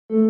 Hello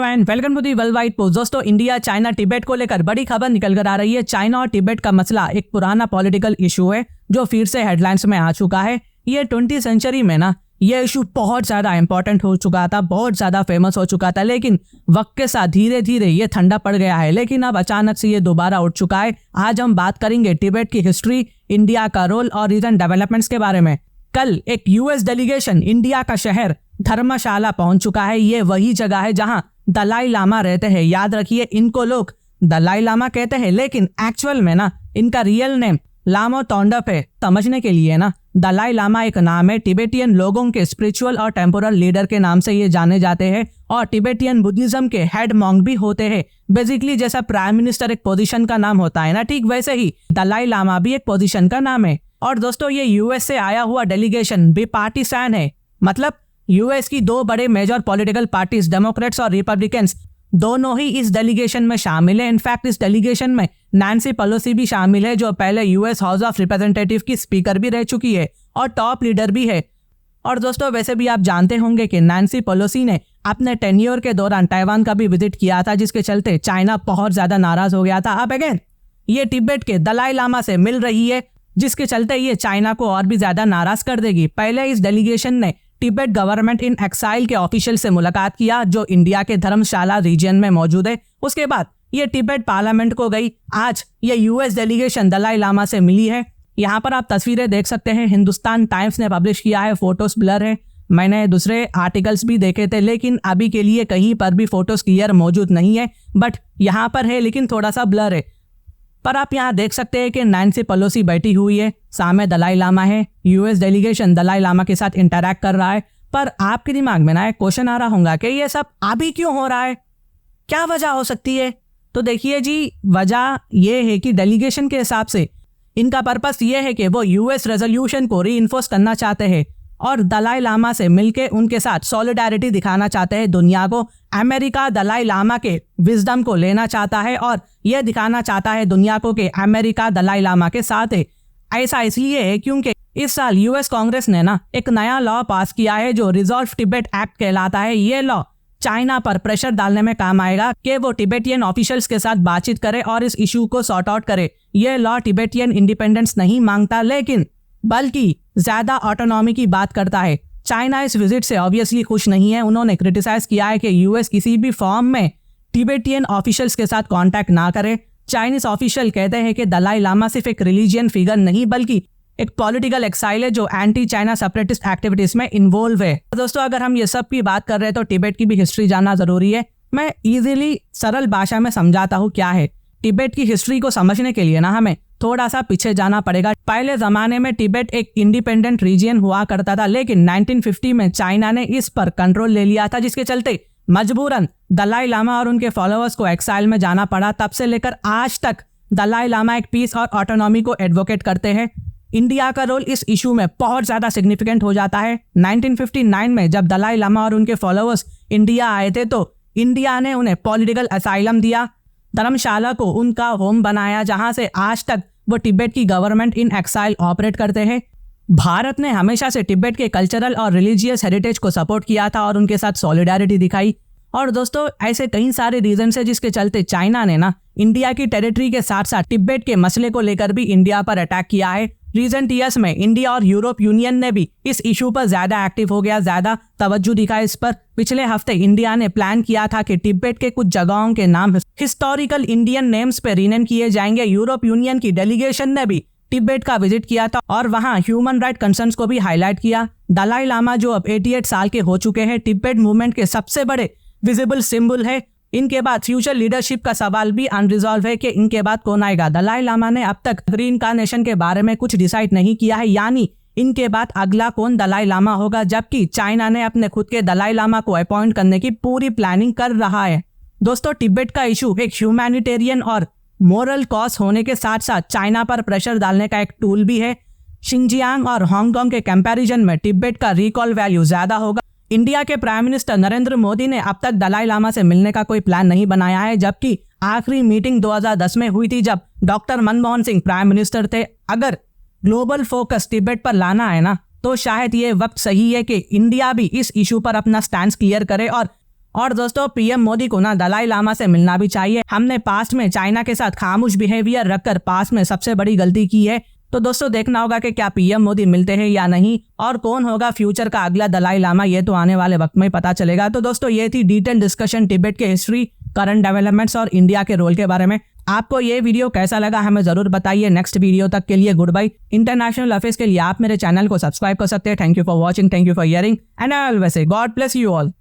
and welcome to the world wide post. दोस्तों, India China Tibet को लेकर बड़ी खबर निकल कर आ रही है। चाइना और तिब्बत का मसला एक पुराना पॉलिटिकल इशू है जो फिर से हेडलाइंस में आ चुका है। ये 20वीं सेंचुरी में ना ये इशू बहुत ज्यादा इंपॉर्टेंट हो चुका था, बहुत ज्यादा फेमस हो चुका था, लेकिन वक्त के साथ धीरे धीरे ये ठंडा पड़ गया है। लेकिन अब अचानक से ये दोबारा उठ चुका है। आज हम बात करेंगे तिब्बत की हिस्ट्री, इंडिया का रोल और रीजन डेवलपमेंट्स के बारे में। कल एक यूएस डेलीगेशन इंडिया का शहर धर्मशाला पहुंच चुका है। ये वही जगह है जहां दलाई लामा रहते हैं। याद रखिए, इनको लोग दलाई लामा कहते हैं, लेकिन एक्चुअल में ना इनका रियल नेम लामो तोंडप है। समझने के लिए ना दलाई लामा एक नाम है। तिब्बतियन लोगों के स्पिरिचुअल और टेम्पोरल लीडर के नाम से ये जाने जाते हैं और तिब्बतियन बुद्धिज्म के हेड मॉन्क भी होते हैं। बेसिकली जैसा प्राइम मिनिस्टर एक पोजीशन का नाम होता है ना, ठीक वैसे ही दलाई लामा भी एक पोजीशन का नाम है। और दोस्तों, ये यूएस से आया हुआ डेलीगेशन बिपार्टीसान है। मतलब यूएस की दो बड़े मेजर पॉलिटिकल पार्टीज डेमोक्रेट्स और रिपब्लिकन्स दोनों ही इस डेलीगेशन में शामिल है। इनफैक्ट इस डेलीगेशन में नैन्सी पेलोसी भी शामिल है, जो पहले यूएस हाउस ऑफ रिप्रेजेंटेटिव की स्पीकर भी रह चुकी है और टॉप लीडर भी है। और दोस्तों, वैसे भी आप जानते होंगे कि नैन्सी पेलोसी ने अपने टेन्योर के दौरान ताइवान का भी विजिट किया था, जिसके चलते चाइना बहुत ज्यादा नाराज हो गया था। अब अगेन ये तिब्बत के दलाई लामा से मिल रही है, जिसके चलते ये चाइना को और भी ज्यादा नाराज कर देगी। पहले इस डेलीगेशन ने तिब्बत गवर्नमेंट इन एक्साइल के ऑफिशियल से मुलाकात किया, जो इंडिया के धर्मशाला रीजन में मौजूद है। उसके बाद ये तिब्बत पार्लियामेंट को गई। आज ये यूएस डेलीगेशन दलाई लामा से मिली है। यहाँ पर आप तस्वीरें देख सकते हैं, हिंदुस्तान टाइम्स ने पब्लिश किया है। फोटोज ब्लर है। मैंने दूसरे आर्टिकल्स भी देखे थे, लेकिन अभी के लिए कहीं पर भी फोटोज क्लियर मौजूद नहीं है। बट यहाँ पर है, लेकिन थोड़ा सा ब्लर है। पर आप यहाँ देख सकते हैं कि नैन्सी पेलोसी बैठी हुई है, सामने दलाई लामा है। यूएस डेलीगेशन दलाई लामा के साथ इंटरैक्ट कर रहा है। पर आपके दिमाग में ना एक क्वेश्चन आ रहा होगा कि ये सब अभी क्यों हो रहा है, क्या वजह हो सकती है? तो देखिए जी, वजह ये है कि डेलीगेशन के हिसाब से इनका पर्पस ये है कि वो यूएस रेजोल्यूशन को रीइंफोर्स करना चाहते हैं और दलाई लामा से मिलके उनके साथ सॉलिडारिटी दिखाना चाहते हैं दुनिया को। अमेरिका दलाई लामा के विजडम को लेना चाहता है और यह दिखाना चाहता है दुनिया को कि अमेरिका दलाई लामा के साथ है। ऐसा इसलिए है क्योंकि इस साल यूएस कांग्रेस ने ना एक नया लॉ पास किया है जो रिजॉल्व तिब्बत एक्ट कहलाता है। ये लॉ चाइना पर प्रेशर डालने में काम आएगा कि वो तिब्बतियन ऑफिशियल्स के साथ बातचीत करे और इस इशू को सॉर्ट आउट करे। ये लॉ तिब्बतियन इंडिपेंडेंस नहीं मांगता, लेकिन बल्कि ज्यादा ऑटोनॉमी की बात करता है। चाइना इस विजिट से ऑब्वियसली खुश नहीं है। उन्होंने क्रिटिसाइज किया है कि यूएस किसी भी फॉर्म में तिब्बतियन ऑफिशियल्स के साथ कांटेक्ट ना करे। चाइनीज ऑफिशियल कहते हैं कि दलाई लामा सिर्फ एक रिलीजियन फिगर नहीं बल्कि एक पॉलिटिकल एक्साइल है जो एंटी चाइना सेपरेटिस्ट एक्टिविटीज में इन्वॉल्व है। दोस्तों, अगर हम ये सब की बात कर रहे हैं तो तिब्बत की भी हिस्ट्री जानना जरूरी है। मैं इजीली सरल भाषा में समझाता हूँ क्या है। तिब्बत की हिस्ट्री को समझने के लिए ना हमें थोड़ा सा पीछे जाना पड़ेगा। पहले जमाने में तिब्बत एक इंडिपेंडेंट रीजन हुआ करता था, लेकिन 1950 में चाइना ने इस पर कंट्रोल ले लिया था, जिसके चलते मजबूरन दलाई लामा और उनके फॉलोअर्स को एक्साइल में जाना पड़ा। तब से लेकर आज तक दलाई लामा एक पीस और ऑटोनॉमी को एडवोकेट करते हैं। इंडिया का रोल इस इशू में बहुत ज्यादा सिग्निफिकेंट हो जाता है। 1959 में जब दलाई लामा और उनके फॉलोअर्स इंडिया आए थे तो इंडिया ने उन्हें पॉलिटिकल असाइलम दिया, धर्मशाला को उनका होम बनाया, जहां से आज तक वो तिब्बत की गवर्नमेंट इन एक्साइल ऑपरेट करते हैं। भारत ने हमेशा से तिब्बत के कल्चरल और रिलीजियस हेरिटेज को सपोर्ट किया था और उनके साथ सॉलिडारिटी दिखाई। और दोस्तों, ऐसे कई सारे रीजन है जिसके चलते चाइना ने ना इंडिया की टेरिटरी के साथ साथ तिब्बत के मसले को लेकर भी इंडिया पर अटैक किया है। रिसेंट ईयर्स में इंडिया और यूरोप यूनियन ने भी इस इशू पर ज्यादा एक्टिव हो गया, ज्यादा तवज्जो दिखा इस पर। पिछले हफ्ते इंडिया ने प्लान किया था कि तिब्बत के कुछ जगहों के नाम हिस्टोरिकल इंडियन नेम्स पे रीनेम किए जाएंगे। यूरोप यूनियन की डेलीगेशन ने भी तिब्बत का विजिट किया था और वहां ह्यूमन राइट कंसर्न्स को भी हाईलाइट किया। दलाई लामा जो अब 88 साल के हो चुके हैं, तिब्बत मूवमेंट के सबसे बड़े विजिबल सिंबल है। इनके बाद फ्यूचर लीडरशिप का सवाल भी अनरिजॉल्व है कि इनके बाद कौन आएगा। दलाई लामा ने अब तक रीइंकार्नेशन के बारे में कुछ डिसाइड नहीं किया है, यानी इनके बाद अगला कौन दलाई लामा होगा, जबकि चाइना ने अपने खुद के दलाई लामा को अपॉइंट करने की पूरी प्लानिंग कर रहा है। दोस्तों, तिब्बत का इशू एक ह्यूमैनिटेरियन और मोरल कॉज होने के साथ साथ चाइना पर प्रेशर डालने का एक टूल भी है। शिंजियांग और हांगकांग के कंपैरिजन में तिब्बत का रिकॉल वैल्यू ज्यादा होगा। इंडिया के प्राइम मिनिस्टर नरेंद्र मोदी ने अब तक दलाई लामा से मिलने का कोई प्लान नहीं बनाया है, जबकि आखिरी मीटिंग 2010 में हुई थी जब doctor Manmohan Singh prime minister थे। अगर ग्लोबल फोकस तिब्बत पर लाना है ना, तो शायद ये वक्त सही है कि इंडिया भी इस इशू पर अपना स्टैंड क्लियर करे। और दोस्तों पीएम मोदी को ना दलाई लामा से मिलना भी चाहिए। हमने पास्ट में चाइना के साथ खामोश बिहेवियर रखकर पास्ट में सबसे बड़ी गलती की है। तो दोस्तों देखना होगा कि क्या पीएम मोदी मिलते हैं या नहीं, और कौन होगा फ्यूचर का अगला दलाई लामा, ये तो आने वाले वक्त में ही पता चलेगा। तो दोस्तों ये थी डिटेल डिस्कशन तिब्बत के हिस्ट्री, करंट डेवलपमेंट्स और इंडिया के रोल के बारे में। आपको ये वीडियो कैसा लगा हमें जरूर बताइए। नेक्स्ट वीडियो तक के लिए गुड बाय। इंटरनेशनल अफेयर्स के लिए आप मेरे चैनल को सब्सक्राइब कर सकते हैं। Thank you for watching, thank you for hearing and I always say God bless you all.